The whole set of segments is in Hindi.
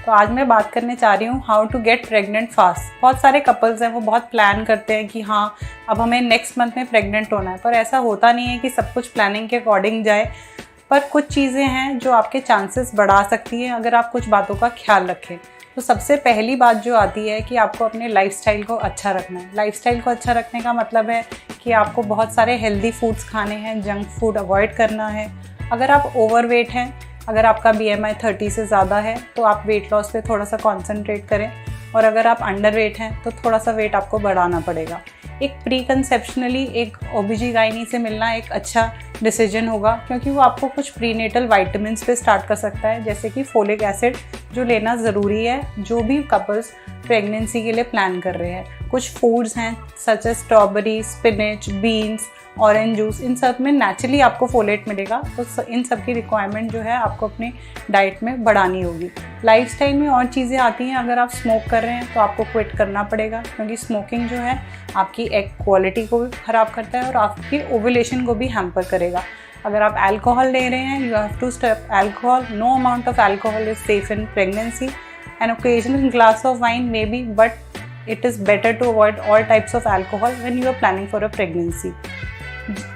तो आज मैं बात करने चाह रही हूँ how to get pregnant fast. बहुत सारे कपल्स हैं वो बहुत प्लान करते हैं कि हाँ अब हमें नेक्स्ट मंथ में प्रेग्नेंट होना है, पर ऐसा होता नहीं है कि सब कुछ प्लानिंग के अकॉर्डिंग जाए। पर कुछ चीज़ें हैं जो आपके चांसेस बढ़ा सकती हैं अगर आप कुछ बातों का ख्याल रखें। तो सबसे पहली बात जो आती है कि आपको अपने लाइफस्टाइल को अच्छा रखना है। लाइफस्टाइल को अच्छा रखने का मतलब है कि आपको बहुत सारे हेल्दी फूड्स खाने हैं, जंक फूड अवॉइड करना है। अगर आप ओवरवेट हैं, अगर आपका BMI 30 से ज़्यादा है तो आप वेट लॉस पे थोड़ा सा कॉन्सेंट्रेट करें, और अगर आप अंडर वेट हैं तो थोड़ा सा वेट आपको बढ़ाना पड़ेगा। एक प्री कंसेप्शनली एक OBGYN से मिलना एक अच्छा डिसीजन होगा, क्योंकि वो आपको कुछ प्रीनेटल वाइटामिन्स पे स्टार्ट कर सकता है, जैसे कि फोलिक एसिड जो लेना ज़रूरी है जो भी कपल्स प्रेगनेंसी के लिए प्लान कर रहे हैं। कुछ फूड्स हैं such as strawberry, spinach, beans, orange juice, इन सब में नेचुरली आपको फोलेट मिलेगा। तो इन सब की रिक्वायरमेंट जो है आपको अपनी डाइट में बढ़ानी होगी। लाइफस्टाइल में और चीज़ें आती हैं। अगर आप स्मोक कर रहे हैं तो आपको क्विट करना पड़ेगा, क्योंकि स्मोकिंग जो है आपकी एग क्वालिटी को भी ख़राब करता है और आपकी ओवुलेशन को भी हैम्पर करेगा। अगर आप अल्कोहल ले रहे हैं, you have to stop alcohol. No amount of alcohol is safe in pregnancy. An occasional glass of wine may be, but it is better to avoid all types of alcohol when you are planning for a pregnancy.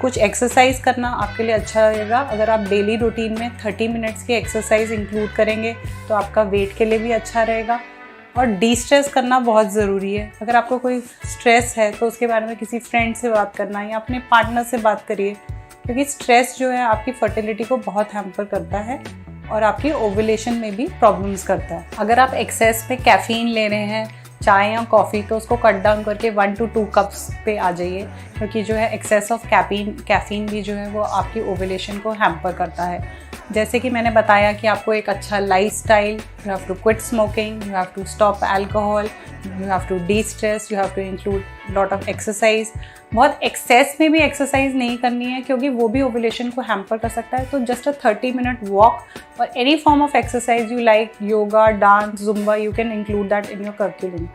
कुछ एक्सरसाइज करना आपके लिए अच्छा रहेगा। अगर आप डेली रूटीन में 30 मिनट्स की एक्सरसाइज इंक्लूड करेंगे तो आपका वेट के लिए भी अच्छा रहेगा। और डिस्ट्रेस करना बहुत ज़रूरी है। अगर आपको कोई स्ट्रेस है तो उसके बारे में किसी फ्रेंड से बात करना या अपने पार्टनर से बात करिए, क्योंकि स्ट्रेस जो है आपकी फर्टिलिटी को बहुत हैम्पर करता है और आपकी ओवुलेशन में भी प्रॉब्लम्स करता है। अगर आप एक्सेस में कैफ़ीन ले रहे हैं, चाय या कॉफ़ी, तो उसको कट डाउन करके 1 to 2 कप्स पे आ जाइए, क्योंकि जो है एक्सेस ऑफ कैफ़ीन भी जो है वो आपकी ओवुलेशन को हैम्पर करता है। जैसे कि मैंने बताया कि आपको एक अच्छा lifestyle, you have to quit smoking, you have to stop alcohol, you have to distress, you have to include lot of exercise. बहुत एक्सेस में भी एक्सरसाइज नहीं करनी है, क्योंकि वो भी ओवुलेशन को हैम्पर कर सकता है। तो जस्ट अ 30 मिनट वॉक और any form of exercise you like, yoga, dance, Zumba, you can include that in your curriculum.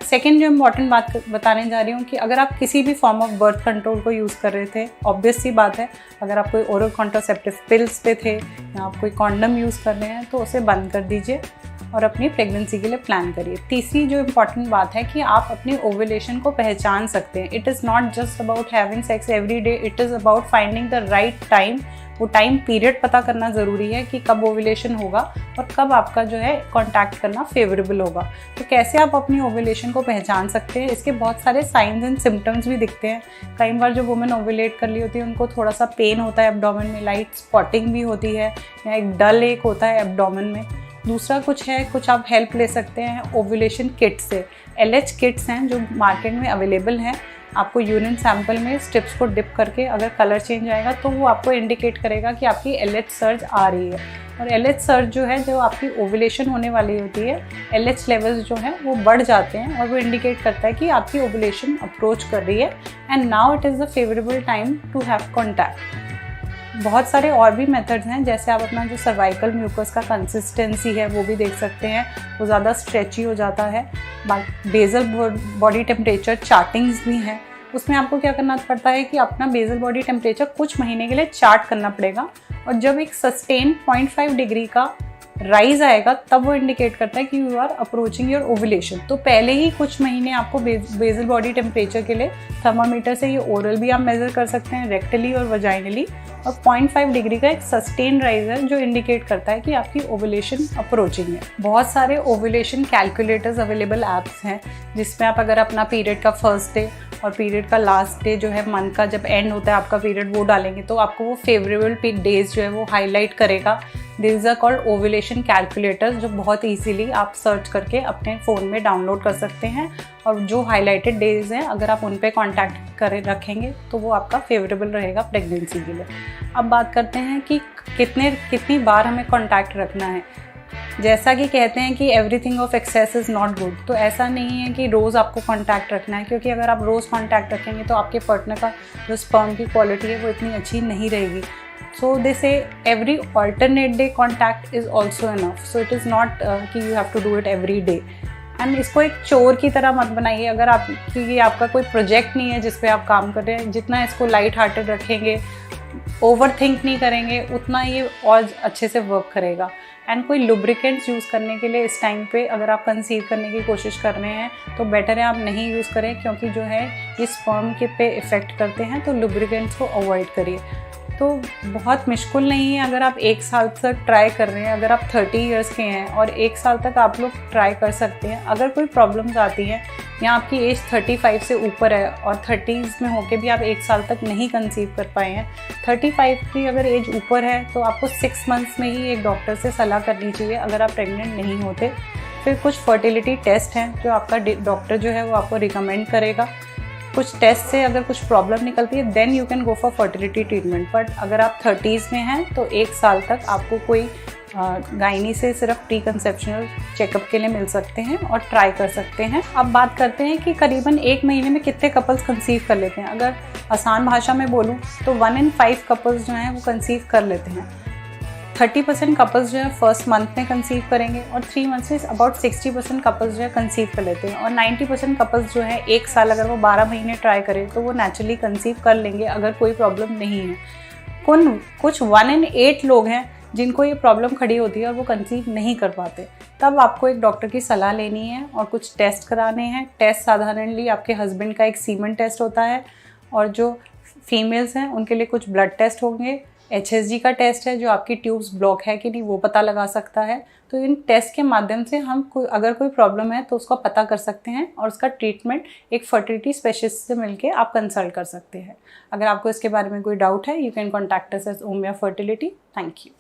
Second जो इम्पॉर्टेंट बात बताने जा रही हूँ कि अगर आप किसी भी फॉर्म ऑफ बर्थ कंट्रोल को यूज़ कर रहे थे, ऑब्वियस सी बात है, अगर आप कोई ओरल कॉन्ट्रासेप्टिव पिल्स पे थे या आप कोई कॉन्डम यूज़ कर रहे हैं तो उसे बंद कर दीजिए और अपनी प्रेगनेंसी के लिए प्लान करिए। तीसरी जो इम्पॉर्टेंट बात है कि आप अपनी ओवुलेशन को पहचान सकते हैं। It is not just about having sex every day, it is about finding the right time. वो टाइम पीरियड पता करना ज़रूरी है कि कब ओवुलेशन होगा और कब आपका जो है कॉन्टैक्ट करना फेवरेबल होगा। तो कैसे आप अपनी ओवुलेशन को पहचान सकते हैं, इसके बहुत सारे साइंस एंड सिम्टम्स भी दिखते हैं। कई बार जो वुमेन ओवुलेट कर ली होती है उनको थोड़ा सा पेन होता है एब्डोमेन में, लाइट स्पॉटिंग भी होती है या एक डल एक होता है एब्डोमेन में। दूसरा कुछ आप हेल्प ले सकते हैं ओवुलेशन किट से। LH किट्स हैं जो मार्केट में अवेलेबल हैं। आपको यूरिन सैंपल में स्ट्रिप्स को डिप करके अगर कलर चेंज आएगा तो वो आपको इंडिकेट करेगा कि आपकी LH सर्ज आ रही है। और LH सर्ज जो है, जो आपकी ओवुलेशन होने वाली होती है, LH लेवल्स जो हैं वो बढ़ जाते हैं और वो इंडिकेट करता है कि आपकी ओवुलेशन अप्रोच कर रही है and now it is the favourable time to have contact. बहुत सारे और भी मेथड्स हैं, जैसे आप अपना जो सर्वाइकल म्यूकस का कंसिस्टेंसी है वो भी देख सकते हैं, वो ज़्यादा स्ट्रेची हो जाता है। बेसल बॉडी टेम्परेचर चार्टिंग्स भी हैं। उसमें आपको क्या करना पड़ता है कि अपना बेसल बॉडी टेम्परेचर कुछ महीने के लिए चार्ट करना पड़ेगा, और जब एक सस्टेन 0.5 डिग्री का राइज आएगा तब वो इंडिकेट करता है कि you are approaching your ovulation. तो पहले ही कुछ महीने आपको बेसल बॉडी टेम्परेचर के लिए थर्मामीटर से, ये ओरल भी आप मेज़र कर सकते हैं, रेक्टली और वजाइनली, और 0.5 डिग्री का एक सस्टेन राइज है जो इंडिकेट करता है कि आपकी ओवुलेशन अप्रोचिंग है। बहुत सारे ओवुलेशन कैलकुलेटर्स अवेलेबल ऐप्स हैं, जिसमें आप अगर अपना पीरियड का फर्स्ट डे और पीरियड का लास्ट डे जो है, मंथ का जब एंड होता है आपका पीरियड, वो डालेंगे तो आपको वो फेवरेबल डेज जो है वो हाईलाइट करेगा। This are called ovulation calculators, जो बहुत इजीली आप सर्च करके अपने फ़ोन में डाउनलोड कर सकते हैं, और जो हाईलाइटेड डेज हैं अगर आप उन पे कांटेक्ट कर रखेंगे तो वो आपका फेवरेबल रहेगा प्रेगनेंसी के लिए। अब बात करते हैं कि कितनी बार हमें कांटेक्ट रखना है। जैसा कि कहते हैं कि everything of excess is not good, तो ऐसा नहीं है कि रोज़ आपको कांटेक्ट रखना है, क्योंकि अगर आप रोज़ कांटेक्ट रखेंगे तो आपके पार्टनर का जो स्पर्म की क्वालिटी है वो इतनी अच्छी नहीं रहेगी। So they say every alternate day contact is also enough. So it is not कि you have to do it every day. And इसको एक चोर की तरह मत बनाइए। अगर आप, क्योंकि आपका कोई प्रोजेक्ट नहीं है जिस पे आप काम कर रहे हैं, जितना इसको लाइट हार्टेड रखेंगे ओवर थिंक नहीं करेंगे उतना ये और अच्छे से वर्क करेगा। एंड कोई लुब्रिकेंट्स यूज़ करने के लिए इस टाइम पे अगर आप कंसीव करने की कोशिश कर रहे हैं तो बेटर है आप नहीं यूज़ करें, क्योंकि जो है ये स्पर्म के पे इफ़ेक्ट करते हैं, तो लुब्रिकेंट्स को अवॉइड करिए। तो बहुत मुश्किल नहीं है अगर आप 1 साल तक ट्राई कर रहे हैं। अगर आप 30 इयर्स के हैं और 1 साल तक आप लोग ट्राई कर सकते हैं। अगर कोई प्रॉब्लम्स आती हैं या आपकी एज 35 से ऊपर है और 30s में होके भी आप 1 साल तक नहीं कंसीव कर पाए हैं, 35 की अगर एज ऊपर है तो आपको 6 मंथ्स में ही एक डॉक्टर से सलाह करनी चाहिए अगर आप प्रेग्नेंट नहीं होते। फिर कुछ फर्टिलिटी टेस्ट हैं जो आपका डॉक्टर जो है वो आपको रिकमेंड करेगा। कुछ टेस्ट से अगर कुछ प्रॉब्लम निकलती है then you can go for fertility treatment. But अगर आप 30s में हैं तो 1 साल तक आपको कोई गायनी से सिर्फ प्री कंसेप्शनल चेकअप के लिए मिल सकते हैं और ट्राई कर सकते हैं। अब बात करते हैं कि करीबन 1 महीने में कितने कपल्स कंसीव कर लेते हैं। अगर आसान भाषा में बोलूँ तो 1 in 5 कपल्स जो हैं वो कंसीव कर लेते हैं। 30% कपल्स जो है फर्स्ट मंथ में कंसीव करेंगे और 3 मंथ से अबाउट 60% कपल्स जो है कंसीव कर लेते हैं। और 90% कपल्स जो है 1 साल अगर वो 12 महीने ट्राई करें तो वो नेचुरली कंसीव कर लेंगे अगर कोई प्रॉब्लम नहीं है। कुछ 1 in 8 लोग हैं जिनको ये प्रॉब्लम खड़ी होती है और वो कंसीव नहीं कर पाते। तब आपको एक डॉक्टर की सलाह लेनी है और कुछ टेस्ट कराने हैं। टेस्ट साधारणली आपके हस्बैंड का एक सीमन टेस्ट होता है और जो फीमेल्स हैं उनके लिए कुछ ब्लड टेस्ट होंगे। HSG का टेस्ट है जो आपकी ट्यूब्स ब्लॉक है कि नहीं वो पता लगा सकता है। तो इन टेस्ट के माध्यम से हम अगर कोई प्रॉब्लम है तो उसका पता कर सकते हैं और उसका ट्रीटमेंट एक फर्टिलिटी स्पेशलिस्ट से मिलके आप कंसल्ट कर सकते हैं। अगर आपको इसके बारे में कोई डाउट है you can contact us as Omia fertility. Thank you.